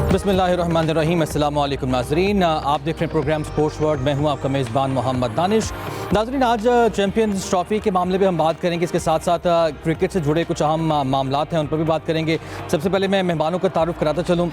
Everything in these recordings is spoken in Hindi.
बिस्मिल्लाहिर्रहमानिर्रहीम। अस्सलाम वालेकुम नाज़रीन, आप देख रहे हैं प्रोग्राम स्पोर्ट्स वर्ल्ड। मैं हूं आपका मेज़बान मोहम्मद दानिश। नाज़रीन, आज चैम्पियंस ट्रॉफ़ी के मामले में हम बात करेंगे, इसके साथ साथ क्रिकेट से जुड़े कुछ अहम मामलात हैं उन पर भी बात करेंगे। सबसे पहले मैं मेहमानों का तारुफ कराता चलूँ।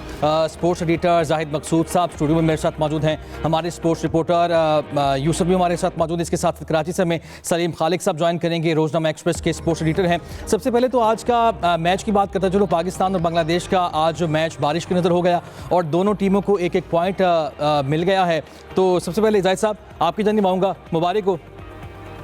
स्पोर्ट्स एडिटर जाहिद मकसूद साहब स्टूडियो में मेरे साथ मौजूद हैं। हमारे स्पोर्ट्स रिपोर्टर यूसुफ भी हमारे साथ मौजूद है। इसके साथ कराची से हमें सलीम खालिक साहब ज्वाइन करेंगे, रोज़नामा एक्सप्रेस के स्पोर्ट्स एडिटर हैं। सबसे पहले तो आज का मैच की बात करता चलो। पाकिस्तान और बांग्लादेश का आज मैच बारिश की नज़र हो गया और दोनों टीमों को एक एक पॉइंट मिल गया है। तो सबसे पहले जाहिद साहब, आपकी जानिब आऊँगा, मुबारक हो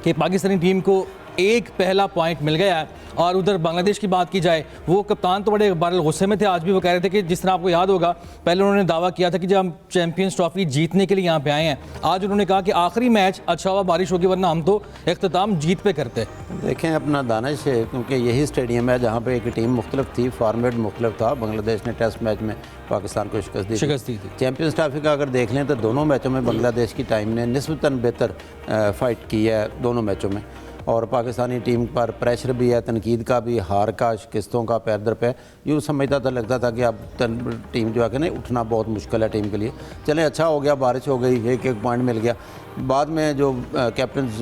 कि पाकिस्तानी टीम को एक पहला पॉइंट मिल गया है। और उधर बांग्लादेश की बात की जाए, वो कप्तान तो बड़े बार गुस्से में थे। आज भी वो कह रहे थे कि जिस तरह आपको याद होगा, पहले उन्होंने दावा किया था कि जब हम चैंपियंस ट्रॉफी जीतने के लिए यहाँ पे आए हैं, आज उन्होंने कहा कि आखिरी मैच अच्छा हुआ बारिश होगी, वरना हम तो इख्तिताम जीत पे करते। देखें अपना दानिश है, क्योंकि यही स्टेडियम है जहाँ पे एक टीम मुख्तलिफ थी, फॉर्मेट मुख्तलिफ था। बांग्लादेश ने टेस्ट मैच में पाकिस्तान को शिकस्त दी थी। चैंपियंस ट्रॉफी का अगर देख लें तो दोनों मैचों में बांग्लादेश की टाइम ने निस्बतन बेहतर फाइट की है दोनों मैचों में। और पाकिस्तानी टीम पर प्रेशर भी है, तनकीद का भी, हार का, शिकस्तों का पैर दर पे। यूँ समझता था, लगता था कि अब टीम जो है कि नहीं, उठना बहुत मुश्किल है टीम के लिए। चलें, अच्छा हो गया, बारिश हो गई, एक एक पॉइंट मिल गया। बाद में जो कैप्टन्स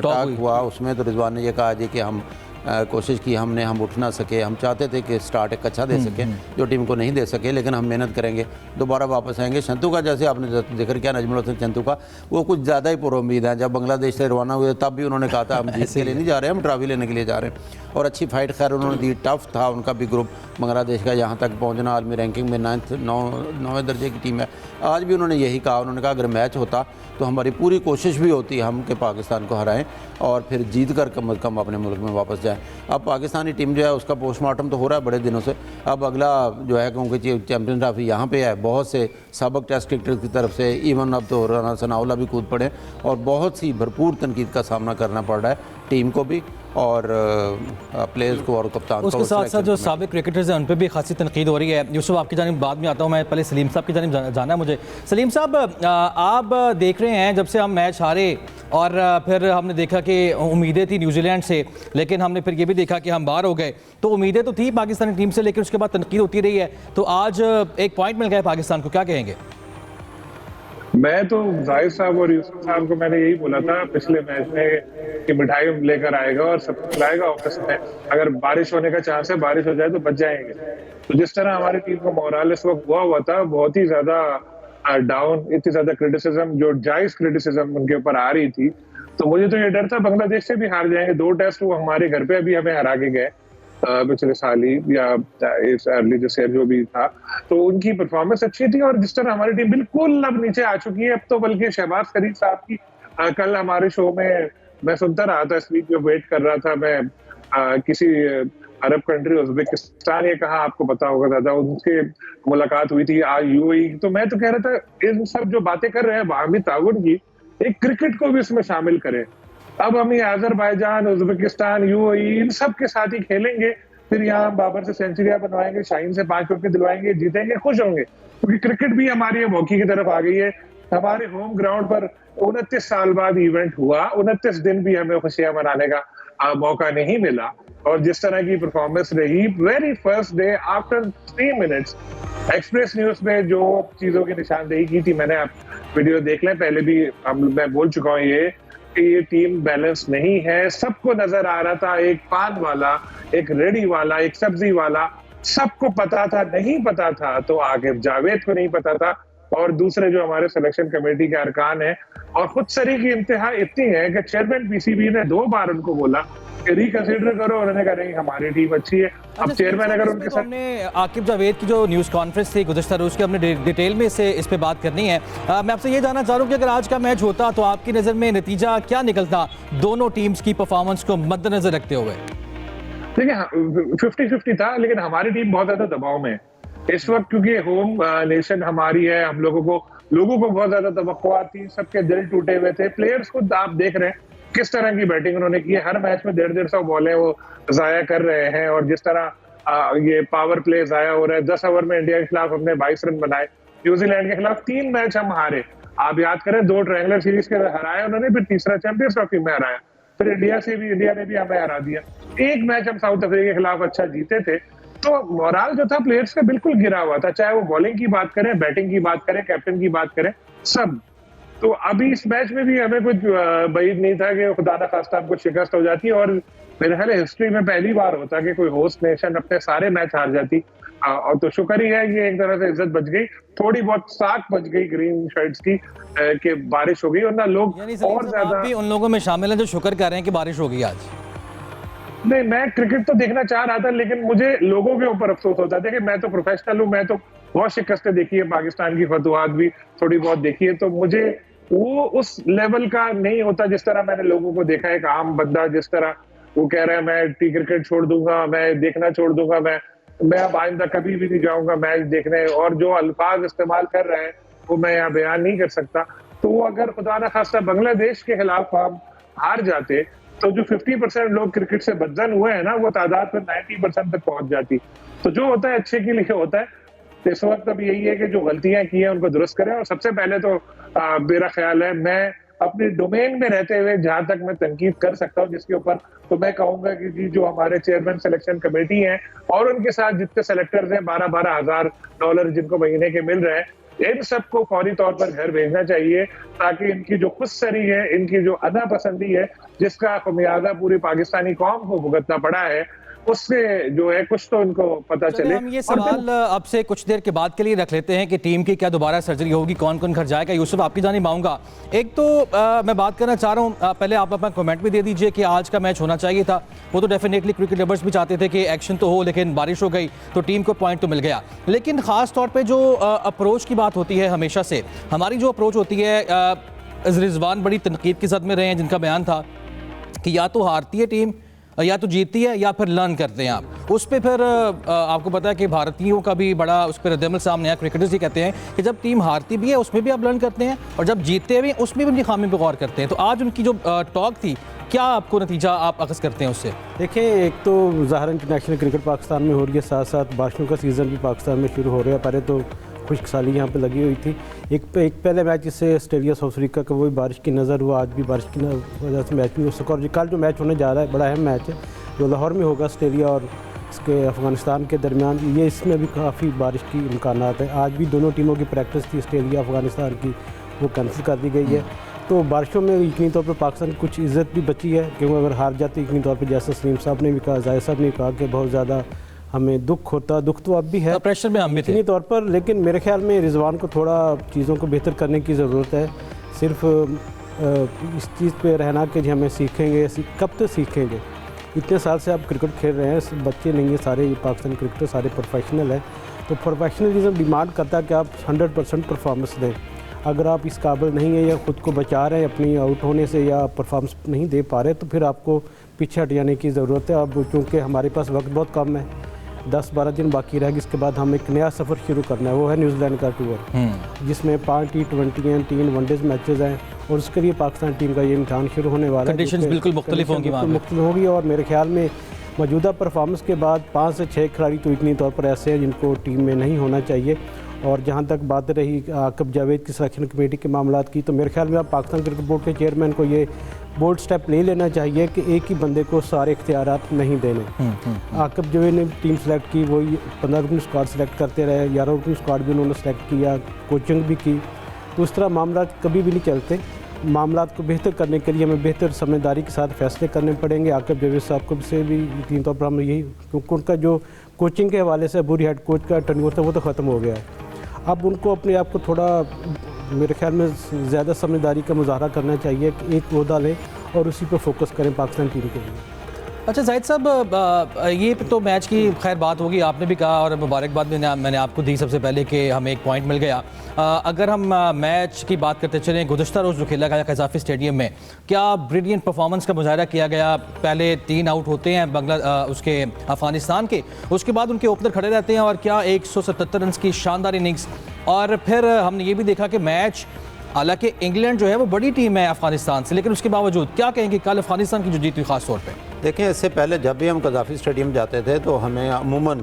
टॉक हुआ उसमें तो रिजवान ने यह कहा जी कि हम कोशिश की हमने, हम उठ ना सके। हम चाहते थे कि स्टार्ट एक अच्छा दे सकें जो टीम को नहीं दे सके, लेकिन हम मेहनत करेंगे, दोबारा वापस आएंगे। शंतु का जैसे आपने जिक्र किया, नजमुल हसन शंतु का, वो कुछ ज़्यादा ही पुरुम्मीद है। जब बांग्लादेश से रवाना हुए तब भी उन्होंने कहा था हम जीत के लिए नहीं जा रहे, हम ट्रॉफी लेने के लिए जा रहे हैं। और अच्छी फाइट खैर उन्होंने दी, टफ था उनका भी ग्रुप। बांग्लादेश का यहाँ तक पहुँचना, आलमी रैंकिंग में 9वें दर्जे की टीम है। आज भी उन्होंने यही कहा, उन्होंने कहा अगर मैच होता तो हमारी पूरी कोशिश भी होती हम कि पाकिस्तान को हराएं और फिर जीत कर कम अज़ कम अपने मुल्क में वापस जाएं। अब पाकिस्तानी टीम जो है उसका पोस्टमार्टम तो हो रहा है बड़े दिनों से। अब अगला जो है, क्योंकि चैम्पियन ट्रॉफी यहाँ पे है, बहुत से सबक टेस्ट क्रिकेटर की तरफ से, इवन अब तो राना सनाउल्लाह भी कूद पड़े और बहुत सी भरपूर तनकीद का सामना करना पड़ रहा है टीम को भी और प्लेयर्स को और कप्तान को। उसके साथ साथ जो साबिक क्रिकेटर्स हैं उन पर भी खासी तनकीद हो रही है। यूसुफ, आपकी जानिब बाद में आता हूँ, मैं पहले सलीम साहब की जानिब जाना है मुझे। सलीम साहब, आप देख रहे हैं जब से हम मैच हारे और फिर हमने देखा कि उम्मीदें थी न्यूजीलैंड से, लेकिन हमने फिर ये भी देखा कि हम बाहर हो गए। तो उम्मीदें तो थी पाकिस्तानी टीम से, लेकिन उसके बाद तनकीद होती रही है। तो आज एक पॉइंट मिल गया पाकिस्तान को, क्या कहेंगे? मैं तो जाहिद साहब और यूसुफ साहब को मैंने यही बोला था पिछले मैच में कि मिठाई लेकर आएगा और सब खिलाएगा ऑफिस में। अगर बारिश होने का चांस है, बारिश हो जाए तो बच जाएंगे। तो जिस तरह हमारी टीम को मोरल इस वक्त हुआ था, बहुत ही ज्यादा डाउन, इतनी ज्यादा क्रिटिसिज्म, जो जायज क्रिटिसिज्म उनके ऊपर आ रही थी, तो मुझे तो ये डर था बांग्लादेश से भी हार जाएंगे। 2 टेस्ट वो हमारे घर पे अभी हमें हरा के गए पिछले साल ही, या इस अर्ली दिस ईयर जो भी था। तो उनकी परफॉर्मेंस अच्छी थी और जिस तरह हमारी टीम बिल्कुल अब नीचे आ चुकी है। अब तो बल्कि शहबाज शरीफ साहब की कल हमारे शो में मैं सुनता रहा था, स्पीच में वेट कर रहा था मैं, किसी अरब कंट्री उज्बेकिस्तान, ये कहा आपको पता होगा दादा, उनसे मुलाकात हुई थी आज यूएई। तो मैं तो कह रहा था इन सब जो बातें कर रहे हैं बाहमी ताउन की, एक क्रिकेट को भी इसमें शामिल करें। अब हम ये अजरबैजान, उज्बेकिस्तान, यूएई, इन सब के साथ ही खेलेंगे, फिर यहाँ बाबर से सेंचुरियां बनवाएंगे, शाहीन से 5 विकेट दिलवाएंगे, जीतेंगे, खुश होंगे। क्योंकि क्रिकेट भी हमारी अब हॉकी की तरफ आ गई है। हमारे होम ग्राउंड पर 29 साल बाद इवेंट हुआ, 29 दिन भी हमें खुशियां मनाने का मौका नहीं मिला। और जिस तरह की परफॉर्मेंस रही, very first day after 3 minutes, express news में जो चीजों की निशानदेही की थी, मैंने आप वीडियो देख लें, पहले भी मैं बोल चुका हूँ ये टीम बैलेंस नहीं है। सबको नजर आ रहा था, एक पान वाला, एक रेडी वाला, एक सब्जी वाला, सबको पता था। नहीं पता था तो आगे जावेद को नहीं पता था, और दूसरे जो हमारे सिलेक्शन कमेटी के अरकान है, और खुदसरी की इंतहा इतनी है कि चेयरमैन पीसीबी ने 2 बार उनको बोला कि रिकंसीडर करो, उन्होंने कहा नहीं हमारी टीम अच्छी है। अब चेयरमैन अगर उनके साथ, हमने आकिब जावेद की जो न्यूज़ कॉन्फ्रेंस थी गुज़श्ता रोज़ की, हमने डिटेल में इस पे बात करनी है। मैं आपसे ये जानना चाह रहा हूँ कि अगर आज का मैच होता तो आपकी नज़र में नतीजा क्या निकलता दोनों टीम्स की परफॉर्मेंस को मद्देनजर रखते हुए? देखिए 50-50 था, लेकिन हमारी टीम बहुत ज्यादा दबाव में इस वक्त, क्योंकि होम नेशन हमारी है। हम लोगों को बहुत ज्यादा तवक्कुआत थी, सबके दिल टूटे हुए थे। प्लेयर्स को आप देख रहे हैं किस तरह की बैटिंग उन्होंने की है। हर मैच में 150-150 बॉलें वो जाया कर रहे हैं, और जिस तरह ये पावर प्ले जाया हो रहा है। 10 ओवर में इंडिया के खिलाफ हमने 22 रन बनाए, न्यूजीलैंड के खिलाफ 3 मैच हम हारे। आप याद करें, 2 ट्रायंगुलर सीरीज के हराए उन्होंने, फिर तीसरा चैंपियंस ट्रॉफी में हराया, फिर इंडिया ने भी हमें हरा दिया। एक मैच हम साउथ अफ्रीका के खिलाफ अच्छा जीते थे, तो मोराल जो था प्लेयर्स का बिल्कुल गिरा हुआ था, चाहे वो बॉलिंग की बात करें, बैटिंग की बात करें, कैप्टन की बात करें, सब। तो अभी इस मैच में भी हमें कुछ बैद नहीं था कि खुदा ना खास्ता हमको शिकस्त हो जाती, और मेरे ख्याल हिस्ट्री में पहली बार होता कि कोई होस्ट नेशन अपने सारे मैच हार जाती। और तो शुक्र ही है कि एक तरह से इज्जत बच गई, थोड़ी बहुत साख बच गई ग्रीन शर्ट्स की कि बारिश हो गई, वरना लोग और ज्यादा। आप भी उन लोगों में शामिल हैं जो शुक्र कर रहे हैं कि बारिश होगी आज। नहीं, मैं क्रिकेट तो देखना चाह रहा था, लेकिन मुझे लोगों के ऊपर अफसोस होता था कि मैं तो प्रोफेशनल हूँ, मैं तो बहुत शिकस्तें देखी है, पाकिस्तान की फतवाहत भी थोड़ी बहुत देखी है, तो मुझे वो उस लेवल का नहीं होता जिस तरह मैंने लोगों को देखा है। एक आम बंदा जिस तरह वो कह रहा है मैं टी क्रिकेट छोड़ दूंगा, मैं देखना छोड़ दूंगा, मैं अब आइंदा कभी भी नहीं जाऊंगा मैच देखने, और जो अल्फाज इस्तेमाल कर रहे हैं वो मैं यहाँ बयान नहीं कर सकता। तो वो अगर खुदा ना खास्ता बांग्लादेश के खिलाफ हम हार जाते तो जो 50% लोग क्रिकेट से बदजन हुए हैं ना, वो तादाद फिर 90% तक पहुंच जाती। तो जो होता है अच्छे के लिए होता है। इस वक्त अब यही है कि जो गलतियां की हैं उनको दुरुस्त करें, और सबसे पहले तो मेरा ख्याल है मैं अपने डोमेन में रहते हुए जहां तक मैं तनकीद कर सकता हूं जिसके ऊपर, तो मैं कहूंगा कि जी जो हमारे चेयरमैन सिलेक्शन कमेटी है और उनके साथ जितने सेलेक्टर्स हैं, 12-12 हजार डॉलर जिनको महीने के मिल रहे हैं, इन सबको फौरी तौर पर घर भेजना चाहिए, ताकि इनकी जो खुदसरी है, इनकी जो अदा पसंदी है, जिसका खमियाजा पूरी पाकिस्तानी कौम को भुगतना पड़ा है, उससे जो है कुछ तो इनको पता चले। हम ये सवाल अब से कुछ देर के बाद के लिए रख लेते हैं कि टीम की क्या दोबारा सर्जरी होगी, कौन कौन घर जाएगा। यूसुफ, आपकी जानिब आऊँगा। एक तो मैं बात करना चाह रहा हूँ, पहले आप अपना कमेंट भी दे दीजिए कि आज का मैच होना चाहिए था। वो तो डेफिनेटली क्रिकेट लवर्स भी चाहते थे कि एक्शन तो हो, लेकिन बारिश हो गई तो टीम को पॉइंट तो मिल गया। लेकिन ख़ास तौर पर जो अप्रोच की बात होती है, हमेशा से हमारी जो अप्रोच होती है, रिजवान बड़ी तनकीद की जद में रहे हैं, जिनका बयान था कि या तो हारती है टीम या तो जीतती है या फिर लर्न करते हैं आप। उस पर फिर आपको पता है कि भारतीयों का भी बड़ा उस पर रद्दमल सामने आया। क्रिकेटर्स ही कहते हैं कि जब टीम हारती भी है उसमें भी आप लर्न करते हैं, और जब जीतते भी उसमें भी उनकी खामी पर गौर करते हैं। तो आज उनकी जो टॉक थी, क्या आपको नतीजा आप अखज़ करते हैं उससे? देखिए, एक तो ज़ाहिर इंटरनेशनल क्रिकेट पाकिस्तान में हो रही है, साथ साथ बारिशों का सीज़न भी पाकिस्तान में शुरू हो रहा है। पहले तो खुशकसाली यहाँ पे लगी हुई थी। एक पहले मैच जिससे ऑस्ट्रेलिया साउथ अफ्रीका का, वो भी बारिश की नज़र हुआ, आज भी बारिश की वजह से मैच भी हो सका। और कल जो मैच होने जा रहा है, बड़ा अहम मैच है जो लाहौर में होगा, ऑस्ट्रेलिया और इसके अफ़गानिस्तान के दरमियान, ये इसमें भी काफ़ी बारिश की इम्कानात है। आज भी दोनों टीमों की प्रैक्टिस थी ऑस्ट्रेलिया अफ़गानिस्तान की, वो कैंसिल कर दी गई है। तो बारिशों में यकीनी तौर पर पाकिस्तान की कुछ इज़्ज़त भी बची है, क्योंकि अगर हार जाती यकीनी तौर पर, जैसे सलीम साहब ने भी कहा, जाहिर साहब ने कहा कि बहुत ज़्यादा हमें दुख होता, दुख तो अब भी है, प्रेशर में हम भी थे यकीनी तौर पर। लेकिन मेरे ख्याल में रिजवान को थोड़ा चीज़ों को बेहतर करने की ज़रूरत है। सिर्फ इस चीज़ पे रहना कि हमें सीखेंगे, कब तक सीखेंगे? इतने साल से आप क्रिकेट खेल रहे हैं, बच्चे नहीं हैं सारे, पाकिस्तानी क्रिकेटर सारे प्रोफेशनल हैं। तो प्रोफेशनलिज्म डिमांड करता है कि आप 100% परफॉर्मेंस दें। अगर आप इस काबिल नहीं है या ख़ुद को बचा रहे हैं अपनी आउट होने से, या परफॉर्मेंस नहीं दे पा रहे, तो फिर आपको पीछे हट जाने की ज़रूरत है। अब चूँकि हमारे पास वक्त बहुत कम है, 10-12 दिन बाकी रहेगी, इसके बाद हम एक नया सफ़र शुरू करना है, वो है न्यूजीलैंड का टूर, जिसमें 5 T20 हैं, 3 वनडेज मैचेस हैं, और उसके लिए पाकिस्तान टीम का ये इम्तहान शुरू होने वाला है। कंडीशंस बिल्कुल मुख्तलिफ होंगी, मुख्तलिफ होगी। और मेरे ख्याल में मौजूदा परफॉर्मेंस के बाद 5 से 6 खिलाड़ी तो यकीनी तौर पर ऐसे हैं जिनको टीम में नहीं होना चाहिए। और जहाँ तक बात रही आकिब जावेद की सिलेक्शन कमेटी के मामलात की, तो मेरे ख्याल में आप पाकिस्तान क्रिकेट बोर्ड के चेयरमैन को ये बोल्ड स्टेप ले लेना चाहिए कि एक ही बंदे को सारे इख्तियारात नहीं देने। आकिब जावेद ने टीम सेलेक्ट की, वही 15 रुकनी स्क्वाड सेलेक्ट करते रहे, 11 रुकनी स्क्वाड भी उन्होंने सेलेक्ट किया, कोचिंग भी की। तो इस तरह मामला कभी भी नहीं चलते। मामला को बेहतर करने के लिए हमें बेहतर समझदारी के साथ फैसले करने पड़ेंगे। आकिब जावेद साहब को से भी यकीनी तौर पर हम यही, क्योंकि उनका जो कोचिंग के हवाले से बुरी हेड कोच का टर्नओवर था वो तो ख़त्म हो गया है। अब उनको अपने आप को थोड़ा, मेरे ख्याल में ज़्यादा समझदारी का मुजाहरा करना चाहिए कि एक ओहदा लें और उसी पर फोकस करें पाकिस्तान टीम के लिए। अच्छा जाहिद साहब, ये तो मैच की खैर बात होगी, आपने भी कहा और मुबारकबाद भी मैंने आपको दी सबसे पहले कि हमें एक पॉइंट मिल गया। अगर हम मैच की बात करते चलें, गुज़श्ता रोज़ जो खेला गया क़ज़ाफ़ी स्टेडियम में, क्या ब्रिलियंट परफॉर्मेंस का मुजाहरा किया गया। पहले 3 आउट होते हैं उसके अफ़गानिस्तान के, उसके बाद उनके ओपनर खड़े रहते हैं, और क्या 177 रन की शानदार इनिंग्स। और फिर हमने ये भी देखा कि मैच, हालांकि इंग्लैंड जो है वो बड़ी टीम है अफ़गानिस्तान से, लेकिन उसके बावजूद क्या कहेंगे कल अफ़गानिस्तान की जो जीत हुई ख़ास तौर पर? देखिए, इससे पहले जब भी हम कज़ाफ़ी स्टेडियम जाते थे तो हमें अमूमन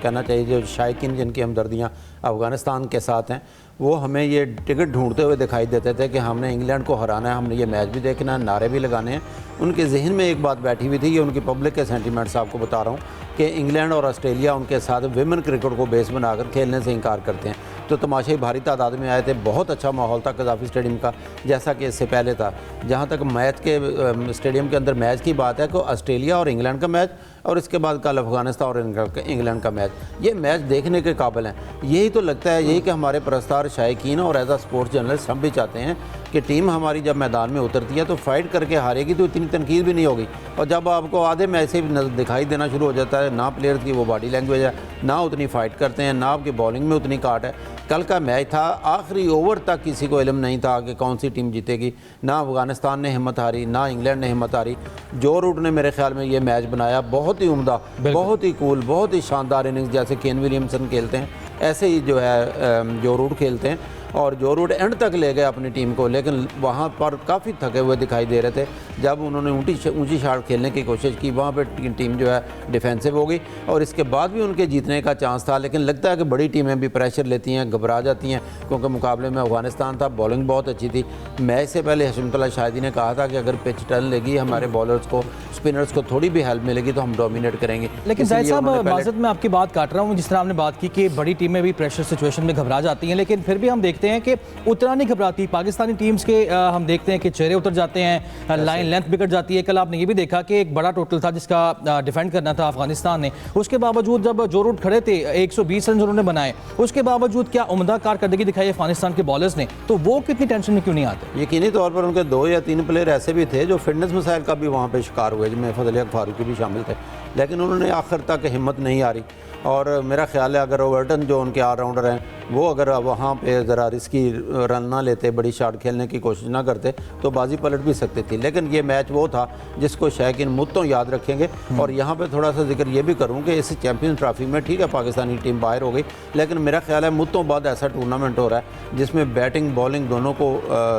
कहना चाहिए जो शायकीन जिनकी हमदर्दियाँ अफ़गानिस्तान के साथ हैं, वो हमें ये टिकट ढूंढते हुए दिखाई देते थे कि हमने इंग्लैंड को हराना है, हमने ये मैच भी देखना है, नारे भी लगाने हैं। उनके जहन में एक बात बैठी हुई थी, ये उनकी पब्लिक के सेंटीमेंट्स आपको बता रहा हूँ कि इंग्लैंड और ऑस्ट्रेलिया उनके साथ विमेन क्रिकेट को बेस बनाकर खेलने से इनकार करते हैं। तो तमाशाई भारी तादाद में आए थे, बहुत अच्छा माहौल था कज़ाफ़ी स्टेडियम का, जैसा कि इससे पहले था। जहाँ तक मैच के स्टेडियम के अंदर मैच की बात है तो ऑस्ट्रेलिया और इंग्लैंड का मैच और इसके बाद कल अफ़गानिस्तान और इंग्लैंड का मैच, ये मैच देखने के काबिल हैं। यही तो लगता है, यही कि हमारे परस्तार शायकीन और एज आ स्पोर्ट्स जर्नलिस्ट हम भी चाहते हैं कि टीम हमारी जब मैदान में उतरती है तो फाइट करके हारेगी तो इतनी तनकीद भी नहीं होगी। और जब आपको आधे मैच से दिखाई देना शुरू हो जाता है, ना प्लेयर्स की वो बॉडी लैंग्वेज है, ना उतनी फ़ाइट करते हैं, ना आपकी बॉलिंग में उतनी काट है। कल का मैच था, आखिरी ओवर तक किसी को इल्म नहीं था कि कौन सी टीम जीतेगी। ना अफ़गानिस्तान ने हिम्मत हारी, ना इंग्लैंड ने हिम्मत हारी। जो रूट ने मेरे ख्याल में ये मैच बनाया, बहुत ही उम्दा, बहुत ही कूल, बहुत ही शानदार इनिंग्स, जैसे केन विलियमसन खेलते हैं ऐसे ही जो है जो रूट खेलते हैं। और जो रूट एंड तक ले गए अपनी टीम को, लेकिन वहाँ पर काफ़ी थके हुए दिखाई दे रहे थे। जब उन्होंने ऊंची शॉट खेलने की कोशिश की, वहाँ पे टीम जो है डिफेंसिव हो गई और इसके बाद भी उनके जीतने का चांस था। लेकिन लगता है कि बड़ी टीमें भी प्रेशर लेती हैं, घबरा जाती हैं, क्योंकि मुकाबले में अफगानिस्तान था, बॉलिंग बहुत अच्छी थी। मैच से पहले हशमतुल्लाह शाहिदी ने कहा था कि अगर पिच टर्न लेगी, हमारे बॉलर्स को, स्पिनर्स को थोड़ी भी हेल्प मिलेगी तो हम डोमिनेट करेंगे। लेकिन जाहिद साहब, माज़रत में आपकी बात काट रहा हूँ, जिस तरह आपने बात की कि बड़ी टीमें भी प्रेशर सिचुएशन में घबरा जाती हैं, लेकिन फिर भी हम देखते हैं कि उतना नहीं घबराती। पाकिस्तानी टीम्स के हम देखते हैं कि चेहरे उतर जाते हैं, लाइन लेंथ बिगड़ जाती है। कल आपने ये भी देखा कि एक बड़ा टोटल था जिसका डिफेंड करना था अफगानिस्तान ने, उसके बावजूद जब जो रूट खड़े थे 120 रन उन्होंने बनाए, उसके बावजूद क्या उम्दा कारकर्दगी दिखाई अफगानिस्तान के बॉलर्स ने, तो वो कितनी टेंशन में क्यों नहीं आते? यकीनी तौर पर उनके 2 या 3 प्लेयर ऐसे भी थे जो फिटनेस मसाइल का भी वहाँ पे शिकार हुए, जिनमें फजल फारूकी भी शामिल थे, लेकिन उन्होंने आखिर तक हिम्मत नहीं हारी। और मेरा ख्याल है अगर ओवर्टन जो उनके ऑलराउंडर हैं, वो अगर वहाँ पे ज़रा रिस्की रन ना लेते, बड़ी शॉट खेलने की कोशिश ना करते, तो बाजी पलट भी सकती थी। लेकिन ये मैच वो था जिसको शायकीन मुद्दों याद रखेंगे। और यहाँ पे थोड़ा सा जिक्र ये भी करूँ कि इस चैम्पियंस ट्रॉफी में ठीक है पाकिस्तानी टीम बाहर हो गई, लेकिन मेरा ख्याल है मुद्दों बाद ऐसा टूर्नामेंट हो रहा है जिसमें बैटिंग बॉलिंग दोनों को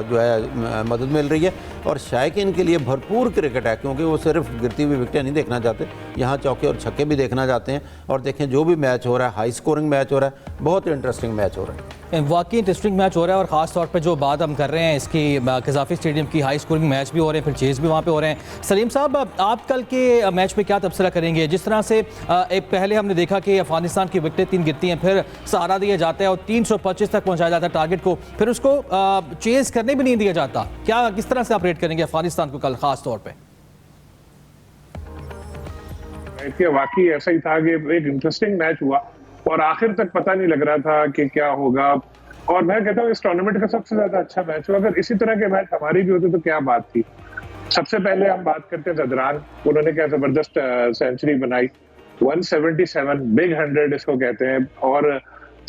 जो है मदद मिल रही है। और शायकीन के लिए भरपूर क्रिकेट है, क्योंकि वो सिर्फ गिरती हुई विकेटें नहीं देखना चाहते, यहाँ चौके और छक्के भी देखना चाहते हैं। और देखें जो भी मैच हो रहा है, हाई स्कोरिंग मैच हो रहा है, बहुत इंटरेस्टिंग मैच हो रहा है, वाकई इंटरेस्टिंग मैच हो रहा है। और ख़ास तौर पे जो बात हम कर रहे हैं इसकी, कज़ाफ़ी स्टेडियम की, हाई स्कोरिंग मैच भी हो रहे हैं, फिर चेज़ भी वहाँ पे हो रहे हैं। सलीम साहब, आप कल के मैच पे क्या तबसरा करेंगे? जिस तरह से एक पहले हमने देखा कि अफगानिस्तान की विकेटें 3 गिरती हैं, फिर सहारा दिया जाता है और 325 तक पहुँचाया जाता है टारगेट को, फिर उसको चेज़ करने भी नहीं दिया जाता। क्या किस तरह से आप रेट करेंगे अफगानिस्तान को कल ख़ास तौर पर? वाकई ऐसा ही था कि एक इंटरेस्टिंग मैच हुआ और आखिर तक पता नहीं लग रहा था कि क्या होगा। और मैं कहता हूँ इस टूर्नामेंट का सबसे ज्यादा अच्छा मैच हुआ। अगर इसी तरह के मैच हमारी भी होते तो क्या बात थी। सबसे पहले हम बात करते हैं ज़दरान, उन्होंने क्या जबरदस्त सेंचुरी बनाई, 177 बिग 100 इसको कहते हैं। और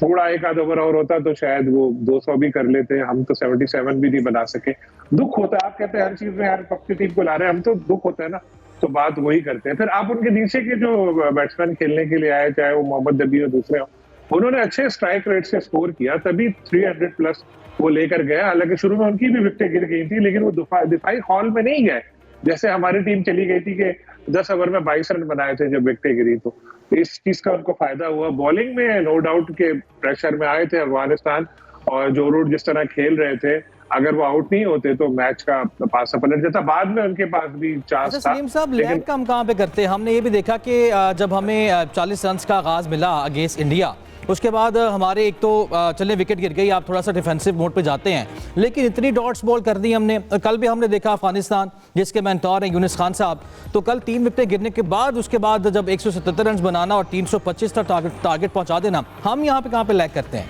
थोड़ा एक आध ओवर और होता तो शायद वो 200 भी कर लेते, हम तो 77 भी नहीं बना सके। दुख होता है, आप कहते हैं हर चीज में यार अपनी टीम को ला रहे हैं, हम तो दुख होता है ना, तो बात वही करते हैं। फिर आप उनके नीचे के जो बैट्समैन खेलने के लिए आए, चाहे वो मोहम्मद नबी हो दूसरे हो, उन्होंने अच्छे स्ट्राइक रेट से स्कोर किया, तभी 300 प्लस वो लेकर गए। हालांकि शुरू में उनकी भी विकेटें गिर गई थी, लेकिन वो दिफाई हॉल में नहीं गए, जैसे हमारी टीम चली गई थी कि 10 ओवर में 22 रन बनाए थे जब विकेटें गिरी। तो इस चीज का उनको फायदा हुआ। बॉलिंग में नो डाउट के प्रेशर में आए थे अफगानिस्तान, और जो रूट जिस तरह खेल रहे थे, अगर वो आउट नहीं होते तो मैच का पासा पलट जाता। बाद में उनके पास भी चांस था। सलीम साहब, लैंड का हम कहाँ पे करते हैं? हमने ये भी देखा कि जब हमें 40 रन का आगाज मिला अगेंस्ट इंडिया, उसके बाद हमारे एक तो चले विकेट गिर गई, आप थोड़ा सा डिफेंसिव मोड पे जाते हैं, लेकिन इतनी डॉट्स बॉल कर दी हमने। कल भी हमने देखा अफगानिस्तान जिसके मेंटोर हैं यूनिस खान साहब, तो कल 3 विकेटें गिरने के बाद उसके बाद जब 177 रन बनाना और 325 तक टारगेट पहुंचा देना, हम यहाँ पे कहाँ पे लैग करते हैं?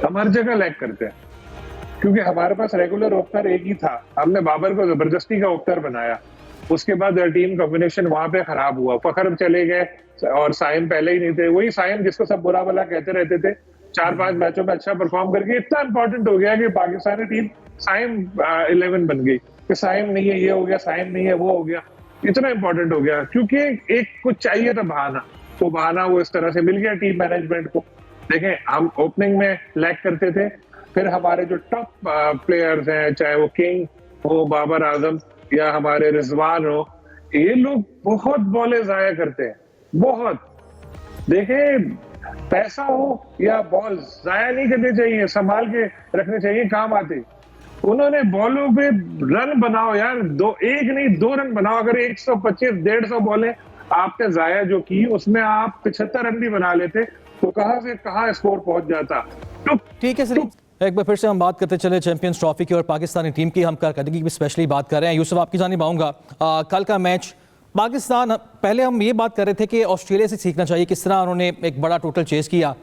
हम हर जगह लैग करते हैं, क्योंकि हमारे पास रेगुलर ओपनर एक ही था। हमने बाबर को जबरदस्ती का ओपनर बनाया, उसके बाद टीम कॉम्बिनेशन वहां पे खराब हुआ। फखर चले गए और साइम पहले ही नहीं थे, वही साइम जिसको सब बुरा भला कहते रहते थे, 4-5 मैचों में अच्छा परफॉर्म करके इतना इंपॉर्टेंट हो गया कि पाकिस्तानी टीम साइम 11 बन गई कि साइम नहीं है ये हो गया, साइम नहीं है वो हो गया, इतना इंपॉर्टेंट हो गया। क्योंकि एक कुछ चाहिए था बहाना, तो बहाना वो इस तरह से मिल गया टीम मैनेजमेंट को। देखें, हम ओपनिंग में लैग करते थे, फिर हमारे जो टॉप प्लेयर्स हैं, चाहे वो किंग हो, बाबर आजम या हमारे रिजवान हो, ये लोग बहुत बॉलें जाया करते हैं, बहुत। देखें, पैसा हो या बॉल जाया नहीं करने चाहिए, संभाल के रखने चाहिए, काम आते। उन्होंने बॉलों पे रन बनाओ यार, एक नहीं 2 रन बनाओ। अगर 125-150 बॉलें आपने जाया जो की, उसमें आप 75 रन भी बना लेते तो कहां से कहां स्कोर पहुंच जाता। तो ठीक है सलीम, एक बार फिर से हम बात करते चले चैंपियंस ट्रॉफी की और पाकिस्तानी टीम की। हम कारकर्दगी की स्पेशली बात कर रहे हैं। यूसुफ, आपकी जानिब आऊँगा। कल का मैच पाकिस्तान, पहले हम ये बात कर रहे थे कि ऑस्ट्रेलिया से सीखना चाहिए किस तरह उन्होंने एक बड़ा टोटल चेस किया,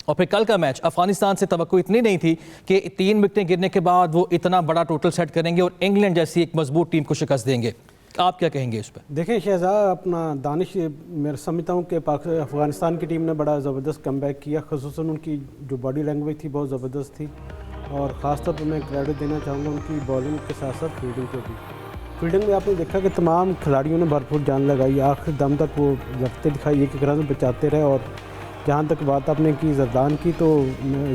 और फिर कल का मैच अफगानिस्तान से तवक्को इतनी नहीं थी कि 3 विकेटें गिरने के बाद वो इतना बड़ा टोटल सेट करेंगे और इंग्लैंड जैसी एक मजबूत टीम को शिकस्त देंगे। आप क्या कहेंगे इस पर? देखें शहजाद, अपना दानिश, मैं समझता हूँ कि अफगानिस्तान की टीम ने बड़ा ज़बरदस्त कमबैक किया। ख़ुसूसन उनकी जो बॉडी लैंग्वेज थी बहुत ज़बरदस्त थी, और ख़ासतौर पर मैं क्रेडिट देना चाहूँगा उनकी बॉलिंग के साथ साथ फील्डिंग को भी। फील्डिंग में आपने देखा कि तमाम खिलाड़ियों ने भरपूर जान लगाई, आखिर दम तक वो लड़ते दिखाई, एक रन बचाते रहे। और जहाँ तक बात आपने की जरदान की, तो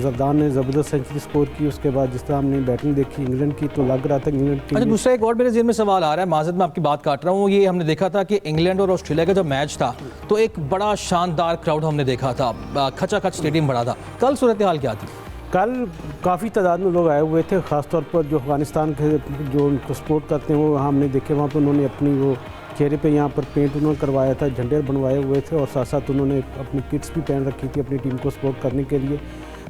जरदान ने ज़बरदस्त सेंचुरी स्कोर की। उसके बाद जिस तरह हमने बैटिंग देखी इंग्लैंड की, तो लग रहा था इंग्लैंड की। अच्छा, दूसरा एक और मेरे ज़हन में सवाल आ रहा है, माज़रत में आपकी बात काट रहा हूँ। ये हमने देखा था कि इंग्लैंड और ऑस्ट्रेलिया का जब मैच था तो एक बड़ा शानदार क्राउड हमने देखा था, खचाखच स्टेडियम भरा था। कल सूरत हाल क्या थी? कल काफ़ी तादाद में लोग आए हुए थे, ख़ासतौर पर जो अफ़गानिस्तान के जो उनको सपोर्ट करते हैं वो हमने देखे। वहाँ पर उन्होंने अपनी वो चेहरे पे यहाँ पर पेंट उन्होंने करवाया था, झंडे बनवाए हुए थे, और साथ साथ उन्होंने अपनी किट्स भी पहन रखी थी अपनी टीम को सपोर्ट करने के लिए।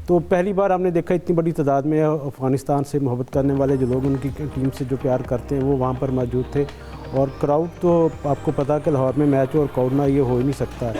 तो पहली बार हमने देखा इतनी बड़ी तादाद में अफ़गानिस्तान से मोहब्बत करने वाले जो लोग उनकी टीम से जो प्यार करते हैं वो वहाँ पर मौजूद थे। और क्राउड तो आपको पता कि लाहौर में मैच और क्राउड ना ये हो ही नहीं सकता।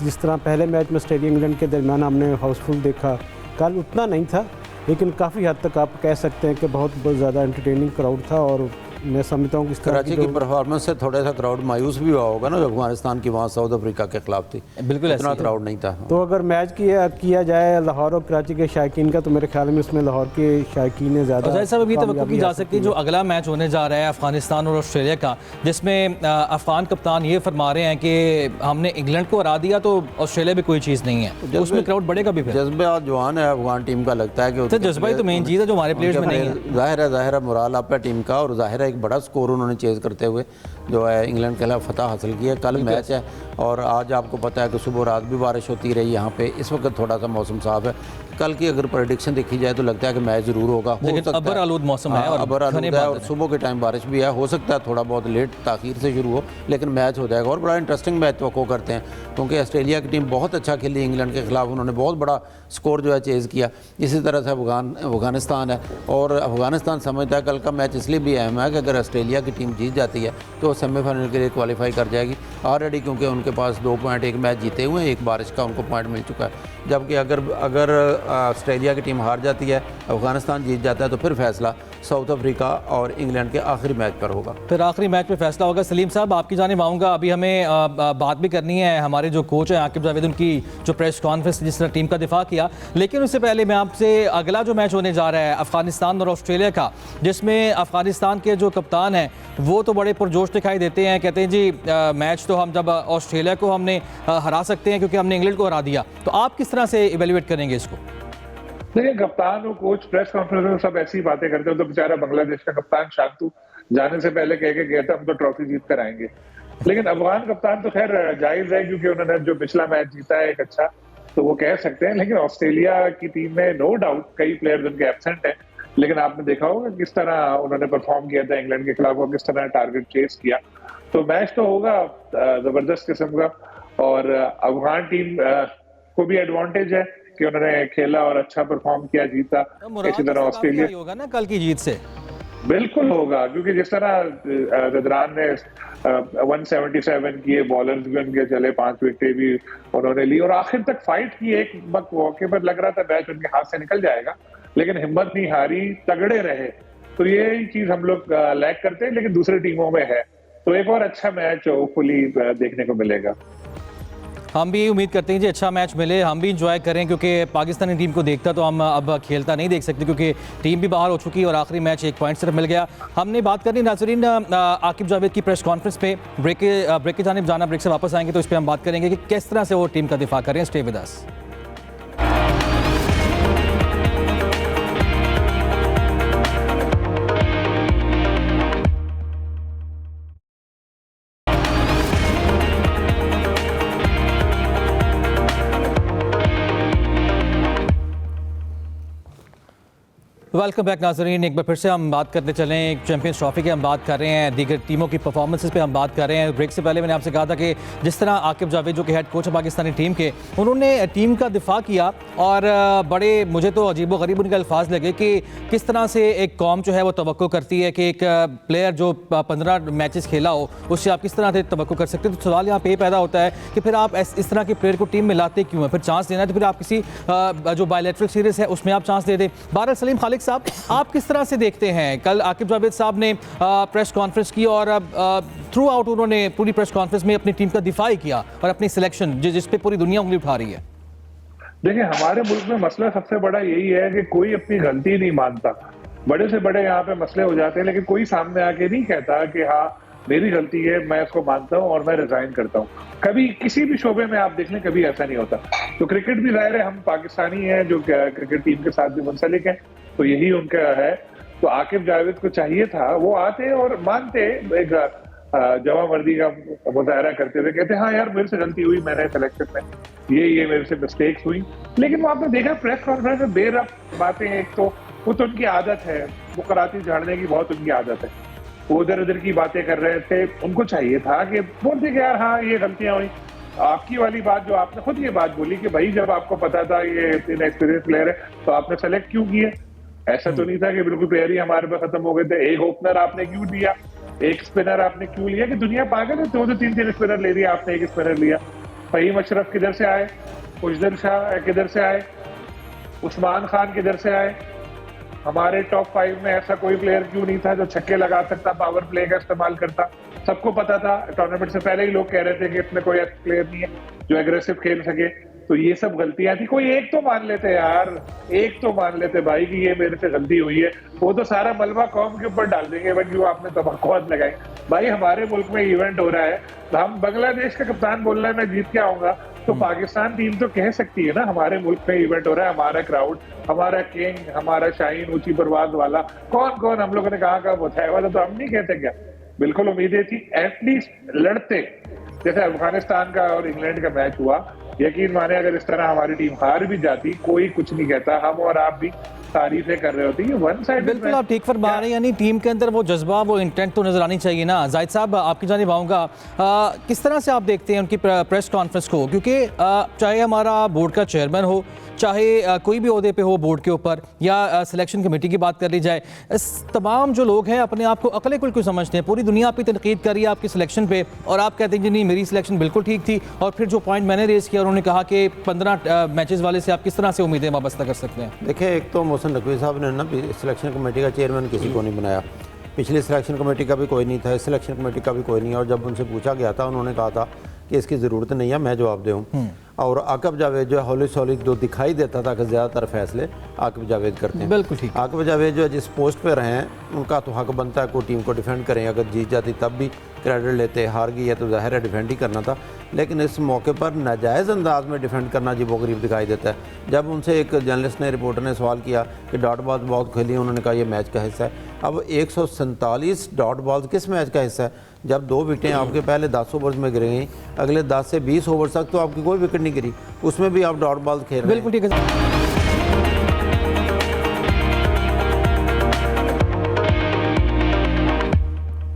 जिस तरह पहले मैच में ऑस्ट्रेलिया इंग्लैंड के दरमियान हमने हाउसफुल देखा, कल उतना नहीं था, लेकिन काफ़ी हद तक आप कह सकते हैं कि बहुत ज़्यादा एंटरटेनिंग क्राउड था। और मैं समझता हूँ कि कराची की परफॉर्मेंस से थोड़ा सा क्राउड मायूस भी हुआ होगा ना, जब अफगानिस्तान की वहाँ साउथ अफ्रीका के खिलाफ थी, बिल्कुल इतना क्राउड नहीं था। तो अगर मैच किया जाए लाहौर और कराची के शायकीन का, तो मेरे ख्याल में उसमें लाहौर के शायकीन ने ज़्यादा। जैसा अभी तवक्को की जा सकती है जो अगला मैच होने जा रहा है अफगानिस्तान और ऑस्ट्रेलिया का, जिसमें अफगान कप्तान ये फरमा रहे हैं कि हमने इंग्लैंड को हरा दिया तो ऑस्ट्रेलिया भी कोई चीज़ नहीं है, उसमें क्राउड बढ़ेगा भी। जज्बा जवान है अफगान टीम का, लगता है कि जज्बा ही तो मेन चीज़ है जो हमारे प्लेयर्स में नहीं है। ज़ाहिर है मोराल आप है टीम का, और ज़ाहिर है एक बड़ा स्कोर उन्होंने चेज करते हुए जो है इंग्लैंड के खिलाफ फतह हासिल की है। कल मैच है, और आज आपको पता है कि सुबह रात भी बारिश होती रही यहाँ पे। इस वक्त थोड़ा सा मौसम साफ है। कल की अगर प्रेडिक्शन देखी जाए तो लगता है कि मैच ज़रूर होगा, अबर आलूद मौसम है, अबर आलूद है, और सुबह के टाइम बारिश भी है। हो सकता है थोड़ा बहुत लेट ताखीर से शुरू हो, लेकिन मैच हो जाएगा और बड़ा इंटरेस्टिंग मैच तवक्को करते हैं, क्योंकि ऑस्ट्रेलिया की टीम बहुत अच्छा खेली इंग्लैंड के खिलाफ, उन्होंने बहुत बड़ा स्कोर जो है चेज़ किया। इसी तरह से अफगानिस्तान है, और अफगानिस्तान समझता है कल का मैच इसलिए भी अहम है कि अगर ऑस्ट्रेलिया की टीम जीत जाती है तो सेमीफाइनल के लिए क्वालिफाई कर जाएगी ऑलरेडी, क्योंकि उनके पास 2 पॉइंट, एक मैच जीते हुए हैं, एक बारिश का उनको पॉइंट मिल चुका है। जबकि अगर ऑस्ट्रेलिया की टीम हार जाती है, अफगानिस्तान जीत जाता है, तो फिर फैसला साउथ अफ्रीका और इंग्लैंड के आखिरी मैच पर होगा। फिर आखिरी मैच में फैसला होगा। सलीम साहब, आपकी जानिब आऊँगा। अभी हमें बात भी करनी है, हमारे जो कोच हैं आकिब जावेद, उनकी जो प्रेस कॉन्फ्रेंस जिस तरह टीम का दिफा किया, लेकिन उससे पहले मैं आपसे अगला जो मैच होने जा रहा है अफगानिस्तान और ऑस्ट्रेलिया का, जिसमें अफगानिस्तान के जो कप्तान हैं वो तो बड़े पुरजोश दिखाई देते हैं, कहते हैं जी मैच तो हम जब ऑस्ट्रेलिया को हमने हरा सकते हैं क्योंकि हमने इंग्लैंड को हरा दिया। तो आप किस तरह से इवेल्युएट करेंगे इसको? देखिए, कप्तान और कोच प्रेस कॉन्फ्रेंस में सब ऐसी बातें करते हैं। तो बेचारा बांग्लादेश का कप्तान शांतु जाने से पहले कह के गया था हम तो ट्रॉफी जीत कर आएंगे, लेकिन अफगान कप्तान तो खैर जायज है क्योंकि उन्होंने जो पिछला मैच जीता है एक अच्छा, तो वो कह सकते हैं। लेकिन ऑस्ट्रेलिया की टीम में नो डाउट कई प्लेयर्स उनके एब्सेंट हैं, लेकिन आपने देखा होगा किस तरह उन्होंने परफॉर्म किया था इंग्लैंड के खिलाफ, और किस तरह टारगेट चेस किया। तो मैच तो होगा जबरदस्त किस्म का, और अफगान टीम को भी एडवांटेज है कि उन्होंने खेला और अच्छा परफॉर्म किया, जीता। इसी तरह ऑस्ट्रेलिया होगा ना कल की जीत से, बिल्कुल होगा, क्योंकि जिस तरह रदरान ने 177 किए, बॉलर्स भी उनके चले, 5 विकेटें भी उन्होंने ली और आखिर तक फाइट की। एक मौके पर लग रहा था मैच उनके हाथ से निकल जाएगा, लेकिन हिम्मत नहीं हारी, तगड़े रहे। तो ये चीज हम लोग लैक करते हैं, लेकिन दूसरी टीमों में है। तो एक और अच्छा मैच होपफुली देखने को मिलेगा। हम भी उम्मीद करते हैं जी अच्छा मैच मिले, हम भी इंजॉय करें, क्योंकि पाकिस्तानी टीम को देखता तो हम अब खेलता नहीं देख सकते, क्योंकि टीम भी बाहर हो चुकी है और आखिरी मैच 1 पॉइंट सिर्फ मिल गया। हमने बात करनी नाज़रीन आकिब जावेद की प्रेस कॉन्फ्रेंस पे, ब्रेक की जानिब जाना, ब्रेक से वापस आएंगे तो इस पर हम बात करेंगे कि किस तरह से वो टीम का दिफा करें। Stay with us. Welcome back नाजरीन। एक बार फिर से हम बात करते चलें चैंपियंस ट्रॉफी की, हम बात कर रहे हैं, दीगर टीमों की परफॉर्मेंसेस पे हम बात कर रहे हैं। ब्रेक से पहले मैंने आपसे कहा था कि जिस तरह आकिब जावेद जो कि हेड कोच है पाकिस्तानी टीम के, उन्होंने टीम का दिफा किया और बड़े मुझे तो अजीब व गरीब उनके अल्फाज लगे कि किस तरह से एक कौम जो है वो तवक्को करती है कि एक प्लेयर जो 15 मैचेस खेला हो उससे आप किस तरह से तवक्को कर सकते हैं। तो सवाल यहाँ पे पैदा होता है कि फिर आप इस तरह के प्लेयर को टीम में लाते क्यों हैं? फिर चांस देना है तो फिर आप किसी जो बायलैटरल सीरीज़ है उसमें आप चांस दे दें। बहरहाल सलीम खालिक साहब, आप किस तरह से देखते हैं? कल आकिब जावेद साहब ने प्रेस कॉन्फ्रेंस की और थ्रू आउट उन्होंने पूरी प्रेस कॉन्फ्रेंस में अपनी टीम का दिफा ही किया और अपनी सिलेक्शन जिस पे पूरी दुनिया उंगली उठा रही है। देखिए, हमारे मुल्क में मसला सबसे बड़ा यही है कि कोई अपनी गलती नहीं मानता। बड़े से बड़े यहाँ पे मसले हो जाते हैं, लेकिन कोई सामने आके नहीं कहता कि हाँ मेरी गलती है, मैं इसको मानता हूँ और मैं रिजाइन करता हूँ। कभी किसी भी शोबे में आप देख लें, कभी ऐसा नहीं होता। तो क्रिकेट भी जाहिर है, हम पाकिस्तानी हैं जो क्रिकेट टीम के साथ भी मुंसलिक हैं, तो यही उनका है। तो आकिब जावेद को चाहिए था वो आते और मानते, एक जमा वर्दी का मुजाहरा करते हुए कहते हाँ यार मेरे से गलती हुई, मैंने सिलेक्शन में ये मेरे से मिस्टेक्स हुई। लेकिन वो आपने देखा प्रेस कॉन्फ्रेंस में बेरब बातें, एक तो वो तो उनकी आदत है, वो कराती झाड़ने की बहुत उनकी आदत है। वो इधर उधर की बातें कर रहे थे, उनको चाहिए था कि बोलते कि यार हाँ ये गलतियां हुई। आपकी वाली बात जो आपने खुद ये बात बोली कि भाई जब आपको पता था ये इनएक्सपीरियंस प्लेयर है तो आपने सेलेक्ट क्यों किए? ऐसा तो नहीं था कि बिल्कुल प्लेयर ही हमारे पास खत्म हो गए थे। एक ओपनर आपने क्यों दिया, एक स्पिनर आपने क्यों लिया? कि दुनिया पागल है, तो 3 स्पिनर ले लिया आपने, एक स्पिनर लिया। फहीम अशरफ किधर से आए, खुशदिल शाह किधर से आए, उस्मान खान किधर से आए? हमारे टॉप 5 में ऐसा कोई प्लेयर क्यों नहीं था जो छक्के लगा सकता, पावर प्ले का इस्तेमाल करता? सबको पता था, टूर्नामेंट से पहले ही लोग कह रहे थे कि इसमें कोई ऐसा प्लेयर नहीं है जो एग्रेसिव खेल सके। तो ये सब गलतियां थी, कोई एक तो मान लेते यार, एक तो मान लेते भाई कि ये मेरे से गलती हुई है। वो तो सारा मलबा कौम के ऊपर डाल देंगे भाई जो आपने तबक्कुआत लगाई। भाई हमारे मुल्क में इवेंट हो रहा है, तो हम बांग्लादेश का कप्तान बोल रहा है मैं जीत के आऊंगा, तो पाकिस्तान टीम तो कह सकती है ना हमारे मुल्क में इवेंट हो रहा है, हमारा क्राउड, हमारा किंग, हमारा शाहीन ऊंची परवाज वाला कौन हम लोगों ने कहा बताया वाला, तो हम नहीं कहते क्या? बिल्कुल उम्मीदें थी, एटलीस्ट लड़ते। जैसे अफगानिस्तान का और इंग्लैंड का मैच हुआ, यकीन माने अगर इस तरह हमारी टीम हार भी जाती कोई कुछ नहीं कहता, हम और आप भी तारीफें कर रहे होती है। वन साइड बिल्कुल आप ठीक फरमा रहे हैं, यानी टीम के अंदर वो जज्बा, वो इंटेंट तो नजर आनी चाहिए ना। जाहिद साहब आपकी जानिब आऊँगा, किस तरह से आप देखते हैं उनकी प्रेस कॉन्फ्रेंस को? क्योंकि चाहे हमारा बोर्ड का चेयरमैन हो, चाहे कोई भी ओहदे पे हो बोर्ड के ऊपर, या सिलेक्शन कमेटी की बात कर ली जाए, इस तमाम जो लोग हैं अपने आप को अकल कुल क्यों समझते हैं? पूरी दुनिया आपकी तनकीद कर रही है आपकी सिलेक्शन पे और आप कहते हैं कि नहीं मेरी सिलेक्शन बिल्कुल ठीक थी। और फिर जो पॉइंट मैंने रेज किया, उन्होंने कहा कि 15 मैचेस वाले से आप किस तरह से उम्मीदें वाबस्ता कर सकते हैं? देखिए, एक तो मोहसिन नकवी साहब ने ना सिलेक्शन कमेटी का चेयरमैन किसी को नहीं बनाया, पिछली सिलेक्शन कमेटी का भी कोई नहीं था, इस सिलेक्शन कमेटी का भी कोई नहीं है। और जब उनसे पूछा गया था उन्होंने कहा था कि इसकी ज़रूरत नहीं है, मैं जवाब दूँ। और आकिब जावेद जो है हौली सौली जो दिखाई देता था कि ज़्यादातर फैसले आकिब जावेद करते हैं। बिल्कुल ठीक। आकिब जावेद जो है जिस पोस्ट पे रहे हैं उनका तो हक बनता है कोई टीम को डिफेंड करें। अगर जीत जाती तब भी क्रेडिट लेते, हार गई है तो ज़ाहिर है डिफेंड ही करना था। लेकिन इस मौके पर नाजायज़ अंदाज में डिफेंड करना अजीबोगरीब दिखाई देता है। जब उनसे एक जर्नलिस्ट ने, रिपोर्टर ने सवाल किया कि डॉट बॉल बहुत खेली, उन्होंने कहा ये मैच का हिस्सा है। अब 147 डॉट बॉल किस मैच का हिस्सा है? जब 2 विकेटें आपके पहले 10 ओवर्स में गिर गई, अगले 10 से 20 ओवर तक तो आपकी कोई विकेट नहीं गिरी, उसमें भी आप डॉट बॉल खेल रहे हैं। बिल्कुल ठीक है।